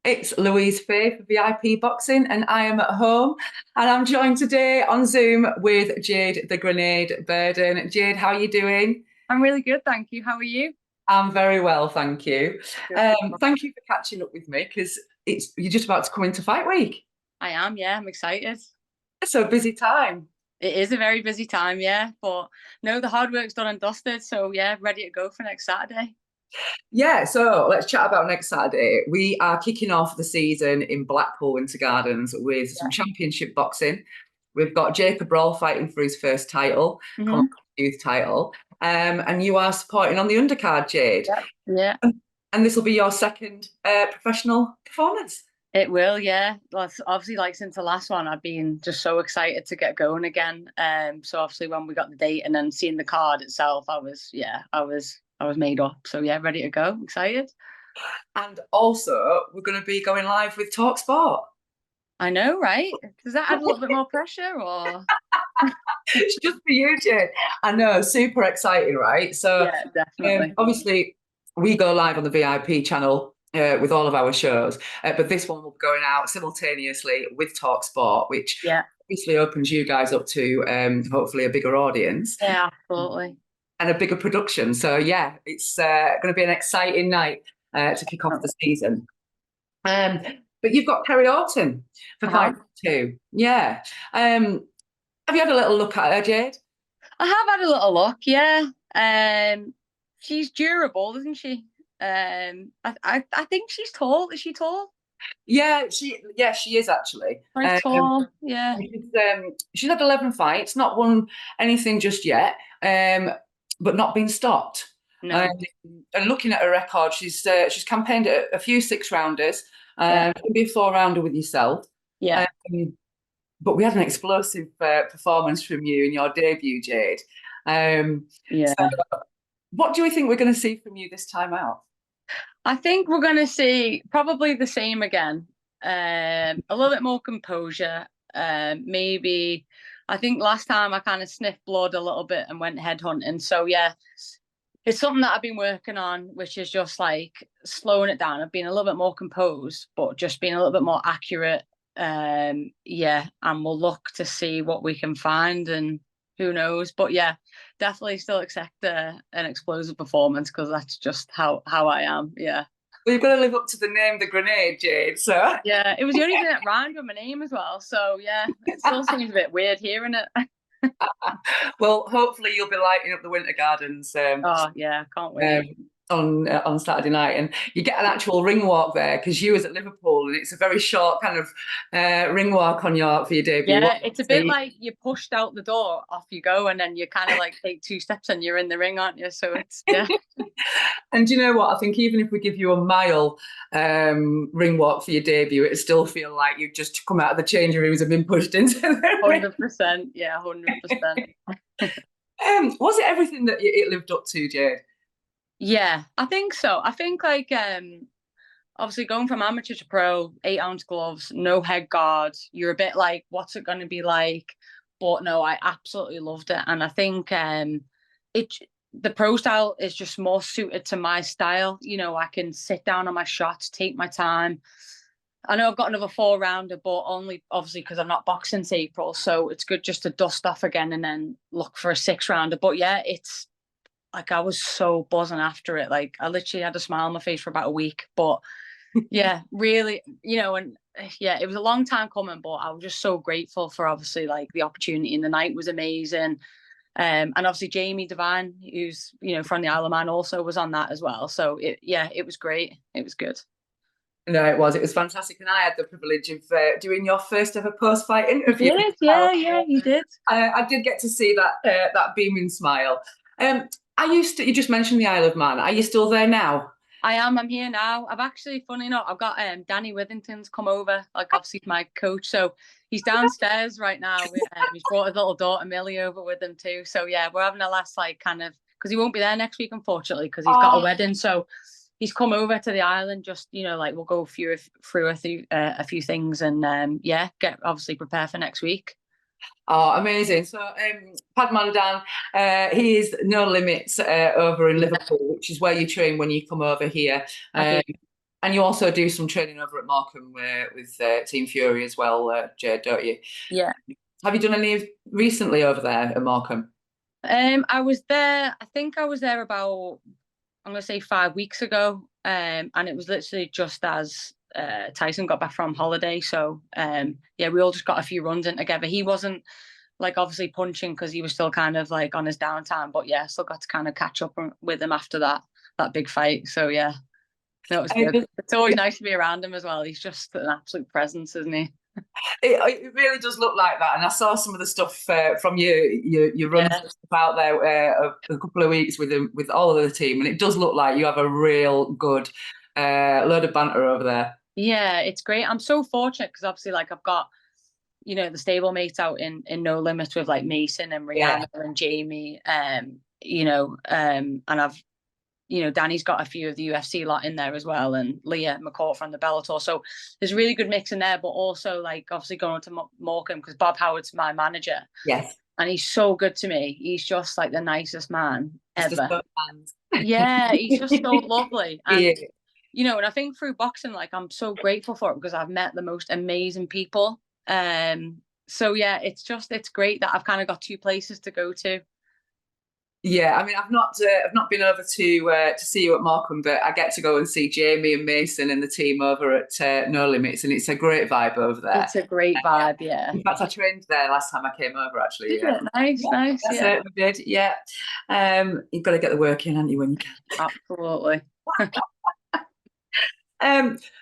It's Louise Fay for VIP Boxing, and I am at home. And I'm joined today on Zoom with Jade The Grenade Burden. Jade, how are you doing? I'm really good, thank you. How are you? I'm very well, thank you. Good. Thank you for catching up with me because you're just about to come into fight week. I am, yeah, I'm excited. It's a busy time. It is a very busy time, yeah, but no, the hard work's done and dusted, so yeah, ready to go for next Saturday. Yeah, so let's chat about next Saturday. We are kicking off the season in Blackpool Winter Gardens with some championship boxing. We've got Jacob Roll fighting for his first title, Hmm. youth title. And you are supporting on the undercard, Jade. Yeah, And this will be your second professional performance. it will, yeah. Well, obviously, like since the last one, I've been just so excited to get going again. So obviously when we got the date and then seeing the card itself, I was made up. So yeah, ready to go. Excited. And also, we're going to be going live with TalkSPORT. I know, right? Does that add a little bit more pressure or? It's just for you, Jade. I know, super exciting, right? So, Yeah, definitely. obviously, we go live on the VIP channel with all of our shows, but this one will be going out simultaneously with TalkSPORT, which Yeah, obviously opens you guys up to hopefully a bigger audience yeah, absolutely. and a bigger production. So, yeah, it's going to be an exciting night to kick off the season. But you've got Kerry Orton for fight two. Yeah. Have you had a little look at her, Jade? I have had a little look, yeah. She's durable, isn't she? I think she's tall. Is she tall? She is actually. Quite tall, yeah. She's had 11 fights, not won anything just yet, but not been stopped. No. And looking at her record, she's campaigned a few 6-rounders, Yeah. maybe a 4-rounder with yourself. Yeah. But we had an explosive performance from you in your debut, Jade. Yeah. So what do we think we're going to see from you this time out? I think we're going to see probably the same again. A little bit more composure. Maybe, I think last time I kind of sniffed blood a little bit and went headhunting. So, yeah, it's something that I've been working on, which is just like slowing it down. I've been a little bit more composed, but just being a little bit more accurate. Yeah, and we'll look to see what we can find and who knows. But yeah, definitely still expect an explosive performance because that's just how I am. Yeah. Well, you've got to live up to the name, the Grenade, Jade. So Yeah, it was the only thing that rhymed with my name as well. So yeah, it still seems a bit weird hearing it. well, hopefully you'll be lighting up the Winter Gardens. Oh yeah, can't wait. On Saturday night, and you get an actual ring walk there because you was at Liverpool, and it's a very short kind of ring walk for your debut. Yeah, it's a bit like you pushed out the door, off you go, and then you kind of like take 2 steps and you're in the ring, aren't you? So it's yeah. And you know what? I think even if we give you a mile ring walk for your debut, it'd still feel like you've just come out of the changing rooms and been pushed into the ring. 100%, yeah, 100%. Was it everything that it lived up to, Jade? Yeah, I think so. I think like obviously going from amateur to pro, 8-ounce gloves, no head guard, you're a bit like, what's it going to be like? But no, I absolutely loved it, and I think it the pro style is just more suited to my style. You know, I can sit down on my shots, take my time. I know I've got another 4-rounder, but only obviously because I'm not boxing since April, so it's good just to dust off again and then look for a 6-rounder. But yeah, it's like I was so buzzing after it. Like I literally had a smile on my face for about a week. But yeah, really, and yeah, it was a long time coming, but I was just so grateful for obviously like the opportunity, and the night was amazing. And obviously Jamie Devine, who's from the Isle of Man, also was on that as well. So it was great. It was good. No, it was fantastic, and I had the privilege of doing your first ever post-fight interview. You did, yeah, you did. I did get to see that beaming smile. You just mentioned the Isle of Man. Are you still there now? I am. I'm here now. I've actually, funny enough, I've got Danny Withington's come over, like obviously my coach. So he's downstairs right now. He's brought his little daughter Millie over with him too. So yeah, we're having a last like kind of, because he won't be there next week unfortunately because he's got a wedding. So he's come over to the island. Just like we'll go through a few things and get obviously prepare for next week. Oh, amazing. So, Padmanabhan, he is No Limits over in Liverpool, which is where you train when you come over here. And you also do some training over at Morecambe with Team Fury as well, Jade, don't you? Yeah. Have you done any recently over there at Morecambe? I was there. I think I was there about, I'm gonna say 5 weeks ago. And it was literally just as Tyson got back from holiday. So yeah, we all just got a few runs in together. He wasn't like obviously punching because he was still kind of like on his downtime, but yeah, still got to kind of catch up with him after that big fight. So yeah, no, it was good. It's always nice to be around him as well. He's just an absolute presence, isn't he? It really does look like that, and I saw some of the stuff from your run stuff out there a couple of weeks with all of the team, and it does look like you have a real good load of banter over there. Yeah, it's great. I'm so fortunate because obviously, like, I've got the stable mates out in No Limits with like Mason and Rihanna and Jamie, and I've Danny's got a few of the UFC lot in there as well, and Leah McCourt from the Bellator. So there's a really good mix in there, but also like obviously going to Morecambe because Bob Howard's my manager. Yes. And he's so good to me. He's just like the nicest man ever. Yeah, he's just so lovely. And and I think through boxing, like I'm so grateful for it because I've met the most amazing people. So yeah, it's great that I've kind of got two places to go to. Yeah, I mean, I've not been over to see you at Morecambe, but I get to go and see Jamie and Mason and the team over at No Limits, and it's a great vibe over there. It's a great vibe, yeah. In fact, I trained there last time I came over, actually. Did it? Nice. I certainly did. Yeah, you've got to get the work in, haven't you, when you can? Absolutely.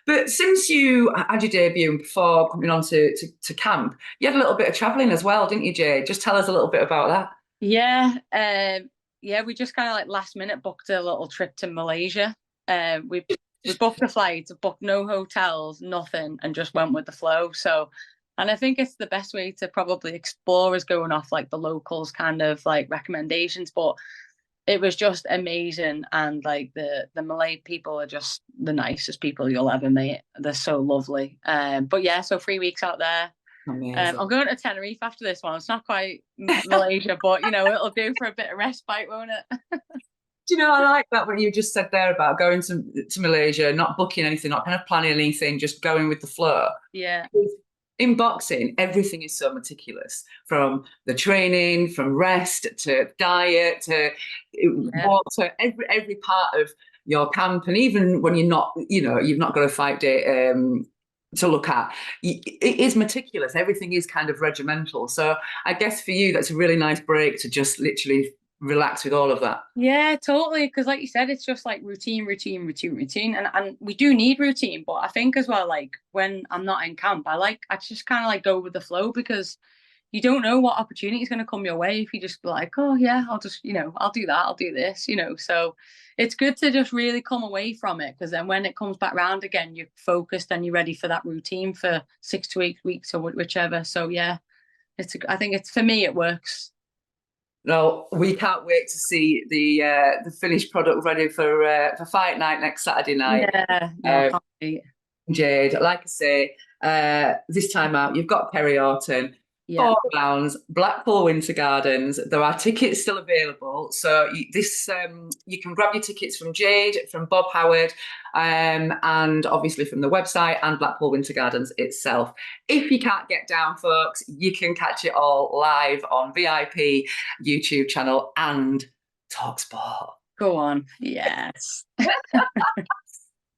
But since you had your debut before coming on to camp, you had a little bit of travelling as well, didn't you, Jade? Just tell us a little bit about that. Yeah, we just kind of like last minute booked a little trip to Malaysia. We booked a flight, booked no hotels, nothing, and just went with the flow. So, and I think it's the best way to probably explore is going off like the locals kind of like recommendations. But it was just amazing, and like the Malay people are just the nicest people you'll ever meet. They're so lovely. But yeah, so 3 weeks out there. I'm going to Tenerife after this one. It's not quite Malaysia, but it'll do for a bit of respite, won't it? Do you know, I like that what you just said there about going to Malaysia, not booking anything, not kind of planning anything, just going with the flow. Yeah. In boxing, everything is so meticulous, from the training, from rest to diet to water, every part of your camp, and even when you're not, you've not got a fight day to look at, it is meticulous. Everything is kind of regimental. So I guess for you, that's a really nice break to just literally relax with all of that. Yeah, totally. Because like you said, it's just like routine. And we do need routine. But I think as well, like when I'm not in camp, I just kind of like go with the flow because you don't know what opportunity is going to come your way if you just be like, oh yeah, I'll just, I'll do that, I'll do this, So it's good to just really come away from it because then when it comes back round again, you're focused and you're ready for that routine for 6 to 8 weeks or whichever. So yeah, I think for me, it works. No, we can't wait to see the finished product ready for fight night next Saturday night. Yeah, Jade, like I say, this time out, you've got Kerry Orton. Yeah. £4, Blackpool Winter Gardens. There are tickets still available, so you can grab your tickets from Jade, from Bob Howard, and obviously from the website and Blackpool Winter Gardens itself. If you can't get down, folks, you can catch it all live on VIP YouTube channel and TalkSPORT. Go on, yes.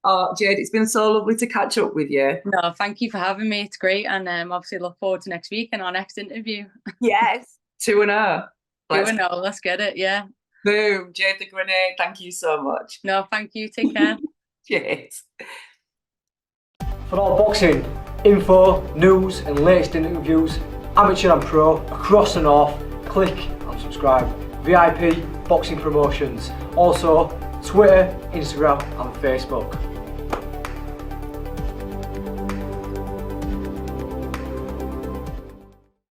Oh, Jade, it's been so lovely to catch up with you. No, thank you for having me. It's great. And obviously look forward to next week and our next interview. Yes, 2-0. 2-0, let's get it, yeah. Boom, Jade The Grenade, thank you so much. No, thank you. Take care. Cheers. For all boxing info, news and latest interviews, amateur and pro, across the north, click and subscribe. VIP Boxing Promotions. Also, Twitter, Instagram and Facebook.